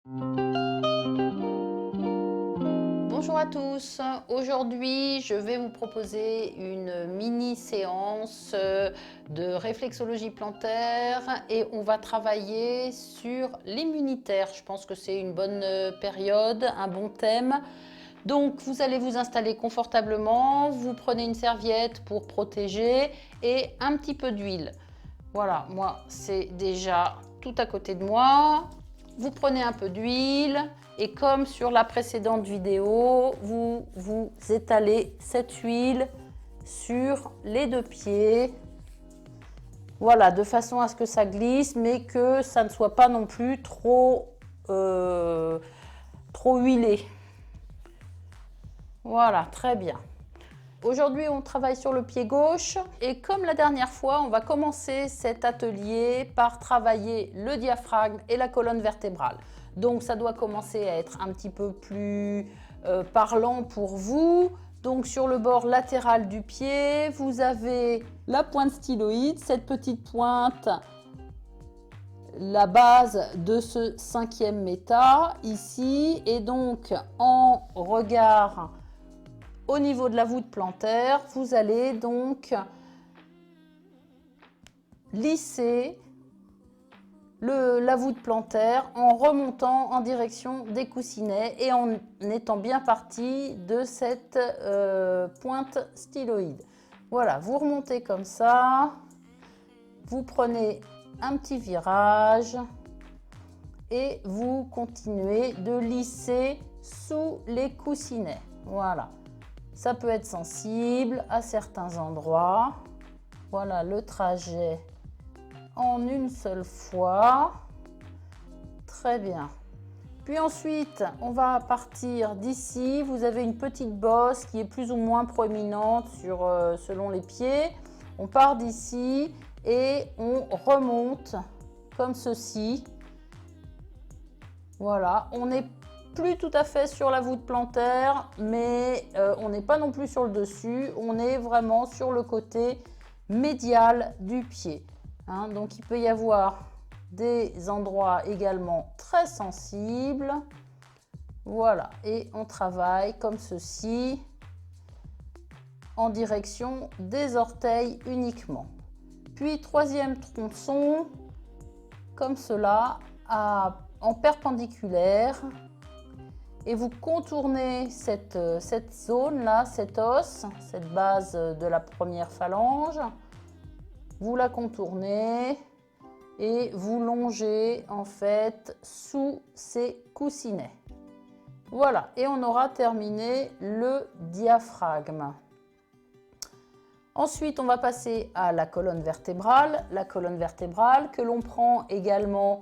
Bonjour à tous, aujourd'hui je vais vous proposer une mini séance de réflexologie plantaire et on va travailler sur l'immunitaire. Je pense que c'est une bonne période, un bon thème. Donc vous allez vous installer confortablement, vous prenez une serviette pour protéger et un petit peu d'huile. Voilà, moi c'est déjà tout à côté de moi. Vous prenez un peu d'huile et comme sur la précédente vidéo, vous étalez cette huile sur les deux pieds. Voilà, de façon à ce que ça glisse, mais que ça ne soit pas non plus trop huilé. Voilà, très bien. Aujourd'hui, on travaille sur le pied gauche et comme la dernière fois, on va commencer cet atelier par travailler le diaphragme et la colonne vertébrale. Donc, ça doit commencer à être un petit peu plus parlant pour vous. Donc, sur le bord latéral du pied, vous avez la pointe styloïde, cette petite pointe, la base de ce 5e méta ici. Et donc, en regard au niveau de la voûte plantaire, vous allez donc lisser la voûte plantaire en remontant en direction des coussinets et en étant bien parti de cette pointe styloïde. Voilà, vous remontez comme ça, vous prenez un petit virage et vous continuez de lisser sous les coussinets. Voilà. Ça peut être sensible à certains endroits. Voilà le trajet en une seule fois. Très bien. Puis ensuite, on va partir d'ici. Vous avez une petite bosse qui est plus ou moins proéminente selon les pieds. On part d'ici et on remonte comme ceci. Voilà, on est plus tout à fait sur la voûte plantaire, mais on n'est pas non plus sur le dessus, on est vraiment sur le côté médial du pied. Hein, donc il peut y avoir des endroits également très sensibles. Voilà, et on travaille comme ceci, en direction des orteils uniquement. Puis troisième tronçon, comme cela, en perpendiculaire. Et vous contournez cette zone-là, cet os, cette base de la première phalange. Vous la contournez et vous longez en fait sous ces coussinets. Voilà, et on aura terminé le diaphragme. Ensuite, on va passer à la colonne vertébrale. La colonne vertébrale que l'on prend également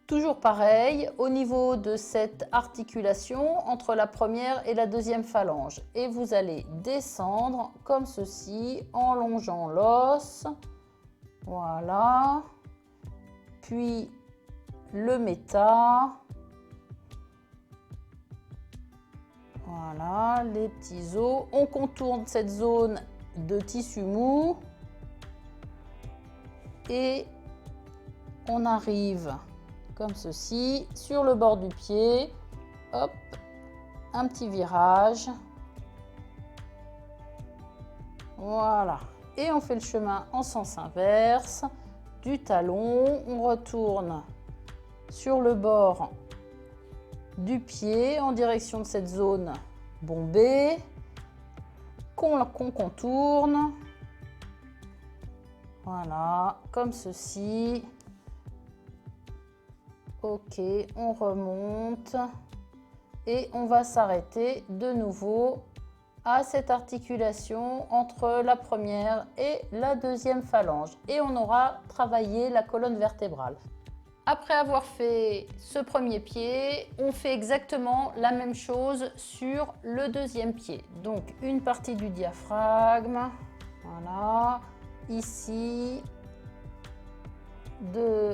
toujours pareil, au niveau de cette articulation entre la première et la deuxième phalange. Et vous allez descendre comme ceci en longeant l'os. Voilà. Puis le méta. Voilà, les petits os. On contourne cette zone de tissu mou. Et on arrive comme ceci, sur le bord du pied, hop, un petit virage, voilà, et on fait le chemin en sens inverse, du talon, on retourne sur le bord du pied en direction de cette zone bombée, qu'on contourne, voilà, comme ceci. Ok, on remonte et on va s'arrêter de nouveau à cette articulation entre la première et la deuxième phalange. Et on aura travaillé la colonne vertébrale. Après avoir fait ce premier pied, on fait exactement la même chose sur le deuxième pied. Donc une partie du diaphragme, voilà, ici.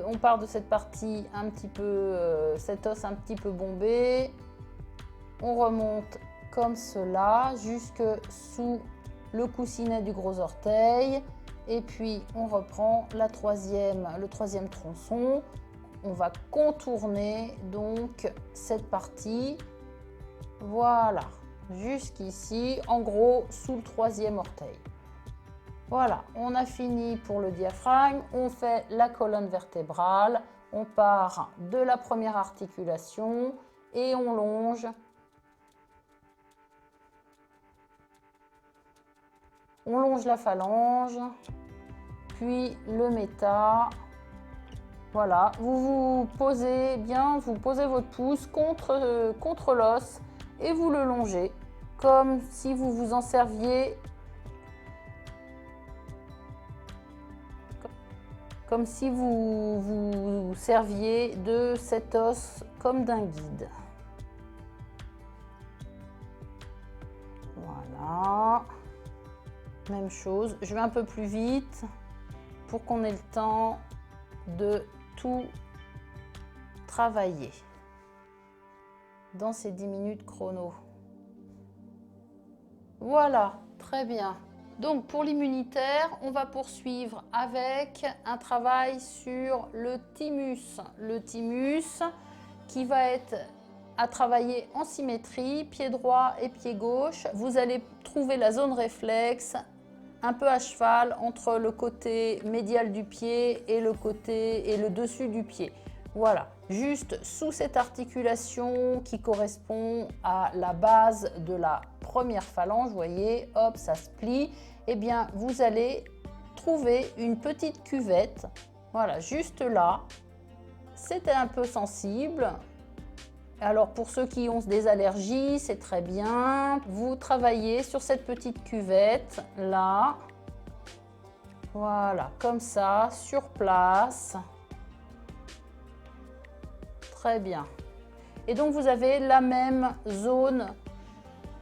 On part de cette partie un petit peu, cet os un petit peu bombé. On remonte comme cela jusque sous le coussinet du gros orteil. Et puis on reprend le troisième tronçon. on va contourner donc cette partie. Voilà, jusqu'ici, en gros, sous le 3e orteil. Voilà, on a fini pour le diaphragme. On fait la colonne vertébrale. On part de la première articulation et on longe. On longe la phalange, puis le méta. Voilà, vous vous posez bien, vous posez votre pouce contre l'os et vous le longez comme si vous vous en serviez, comme si vous vous serviez de cet os comme d'un guide. Voilà, même chose, je vais un peu plus vite pour qu'on ait le temps de tout travailler dans ces 10 minutes chrono. Voilà, très bien. Donc pour l'immunitaire, on va poursuivre avec un travail sur le thymus. Le thymus qui va être à travailler en symétrie, pied droit et pied gauche. Vous allez trouver la zone réflexe un peu à cheval entre le côté médial du pied et le dessus du pied. Voilà, juste sous cette articulation qui correspond à la base de la première phalange, vous voyez, hop, ça se plie. Eh bien, vous allez trouver une petite cuvette, voilà, juste là. C'était un peu sensible. Alors, pour ceux qui ont des allergies, c'est très bien. Vous travaillez sur cette petite cuvette, là. Voilà, comme ça, sur place. Très bien. Et donc, vous avez la même zone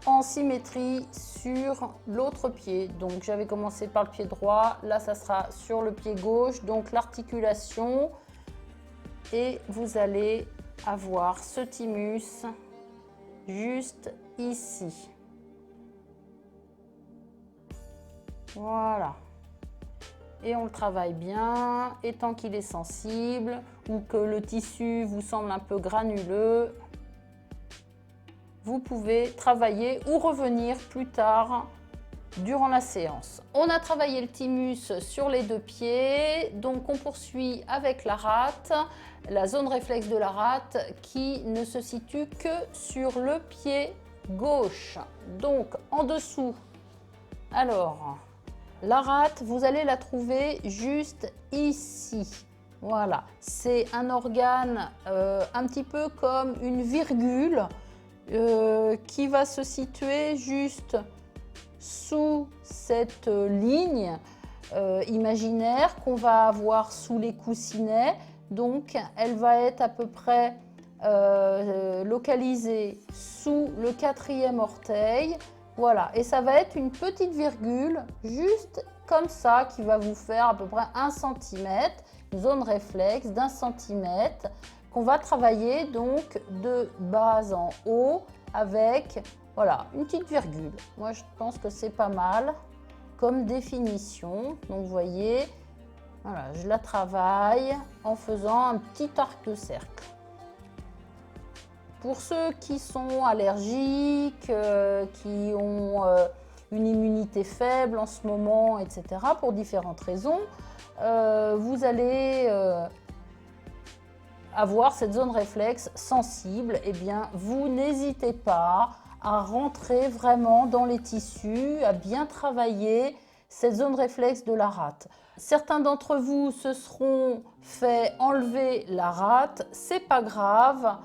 en symétrie sur l'autre pied. Donc, j'avais commencé par le pied droit. Là, ça sera sur le pied gauche. Donc, l'articulation. Et vous allez avoir ce thymus juste ici. Voilà. Et on le travaille bien. Et tant qu'il est sensible ou que le tissu vous semble un peu granuleux, vous pouvez travailler ou revenir plus tard durant la séance. On a travaillé le thymus sur les 2 pieds, donc on poursuit avec la rate, la zone réflexe de la rate qui ne se situe que sur le pied gauche. Donc en dessous, alors la rate, vous allez la trouver juste ici. Voilà, c'est un organe un petit peu comme une virgule qui va se situer juste sous cette ligne imaginaire qu'on va avoir sous les coussinets. Donc, elle va être à peu près localisée sous le 4e orteil. Voilà, et ça va être une petite virgule juste comme ça qui va vous faire à peu près 1 cm, une zone réflexe d'1 cm qu'on va travailler donc de bas en haut avec, voilà, une petite virgule. Moi, je pense que c'est pas mal comme définition. Donc, vous voyez, voilà, je la travaille en faisant un petit arc de cercle. Pour ceux qui sont allergiques, qui ont une immunité faible en ce moment, etc., pour différentes raisons, vous allez avoir cette zone réflexe sensible. Eh bien, vous n'hésitez pas à rentrer vraiment dans les tissus, à bien travailler cette zone réflexe de la rate. Certains d'entre vous se seront fait enlever la rate, c'est pas grave.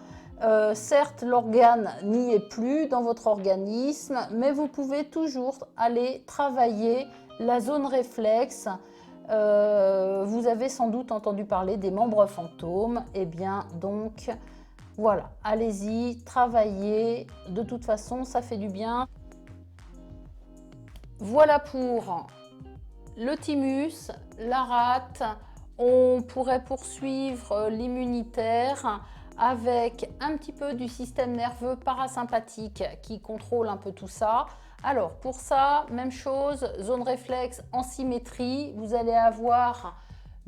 Certes, l'organe n'y est plus dans votre organisme, mais vous pouvez toujours aller travailler la zone réflexe. Vous avez sans doute entendu parler des membres fantômes. Eh bien, donc, voilà, allez-y, travaillez. De toute façon, ça fait du bien. Voilà pour le thymus, la rate. On pourrait poursuivre l'immunitaire avec un petit peu du système nerveux parasympathique qui contrôle un peu tout ça. Alors pour ça, même chose, zone réflexe en symétrie, vous allez avoir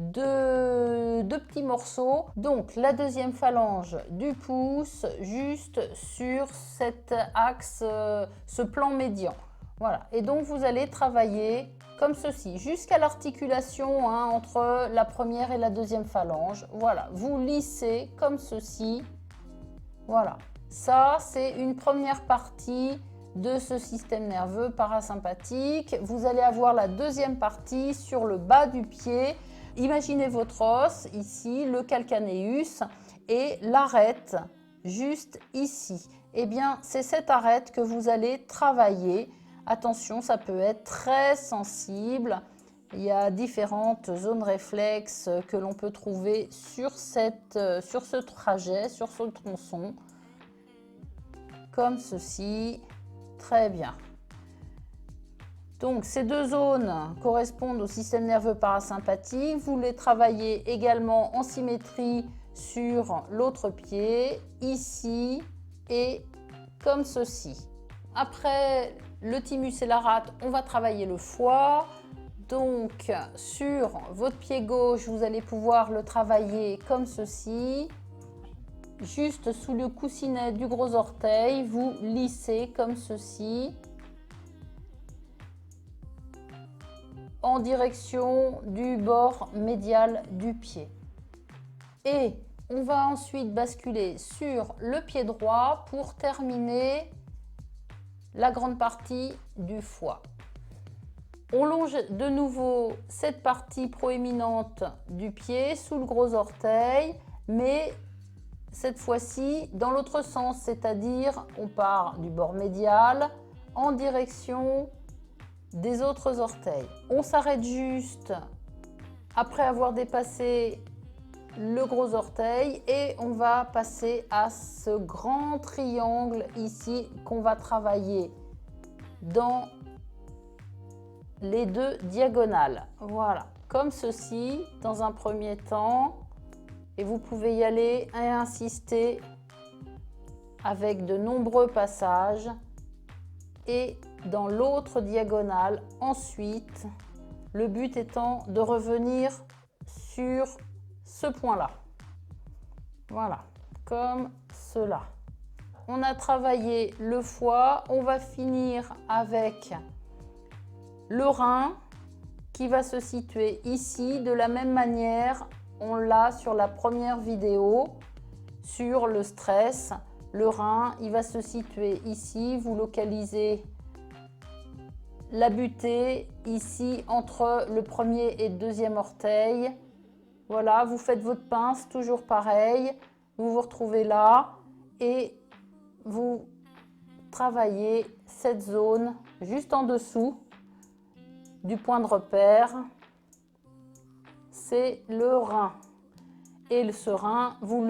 deux petits morceaux. Donc la deuxième phalange du pouce juste sur cet axe, ce plan médian. Voilà, et donc vous allez travailler comme ceci, jusqu'à l'articulation entre la première et la deuxième phalange. Voilà, vous lissez comme ceci. Voilà, ça c'est une première partie de ce système nerveux parasympathique. Vous allez avoir la deuxième partie sur le bas du pied. Imaginez votre os ici, le calcanéus et l'arête juste ici. Eh bien, c'est cette arête que vous allez travailler. Attention, ça peut être très sensible. Il y a différentes zones réflexes que l'on peut trouver sur ce trajet, sur ce tronçon. Comme ceci. Très bien. Donc, ces deux zones correspondent au système nerveux parasympathique. Vous les travaillez également en symétrie sur l'autre pied, ici et comme ceci. Après le thymus et la rate, on va travailler le foie. Donc, sur votre pied gauche, vous allez pouvoir le travailler comme ceci. Juste sous le coussinet du gros orteil, vous lissez comme ceci. En direction du bord médial du pied. Et on va ensuite basculer sur le pied droit pour terminer la grande partie du foie. On longe de nouveau cette partie proéminente du pied sous le gros orteil, mais cette fois-ci dans l'autre sens, c'est-à-dire on part du bord médial en direction des autres orteils. On s'arrête juste après avoir dépassé le gros orteil et on va passer à ce grand triangle ici qu'on va travailler dans les deux diagonales. Voilà, comme ceci dans un premier temps, et vous pouvez y aller et insister avec de nombreux passages. Et dans l'autre diagonale ensuite, le but étant de revenir sur ce point-là. Voilà, comme cela. On a travaillé le foie, on va finir avec le rein qui va se situer ici. De la même manière, on l'a sur la première vidéo, sur le stress. Le rein, il va se situer ici, vous localisez la butée ici entre le premier et le deuxième orteil. Voilà, vous faites votre pince, toujours pareil. Vous vous retrouvez là et vous travaillez cette zone juste en dessous du point de repère. C'est le rein. Et ce rein, vous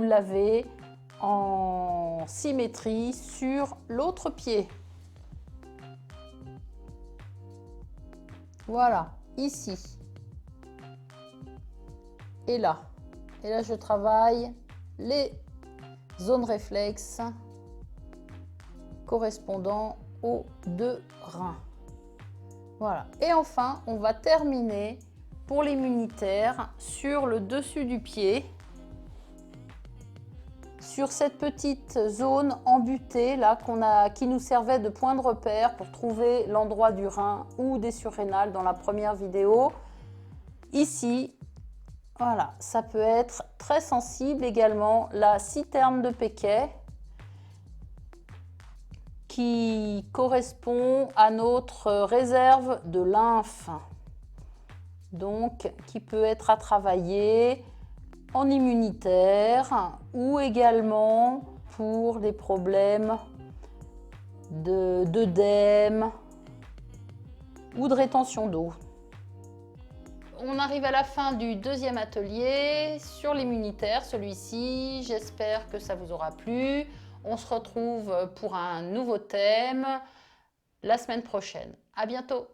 l'avez en symétrie sur l'autre pied. Voilà, ici. Et là. Et là, je travaille les zones réflexes correspondant aux deux reins. Voilà. Et enfin, on va terminer pour l'immunitaire sur le dessus du pied, sur cette petite zone embutée là qui nous servait de point de repère pour trouver l'endroit du rein ou des surrénales dans la première vidéo. Ici, voilà, ça peut être très sensible également, la citerne de Péquet qui correspond à notre réserve de lymphe, donc qui peut être à travailler en immunitaire ou également pour des problèmes d'œdème ou de rétention d'eau. On arrive à la fin du deuxième atelier sur l'immunitaire, celui-ci. J'espère que ça vous aura plu. On se retrouve pour un nouveau thème la semaine prochaine. À bientôt!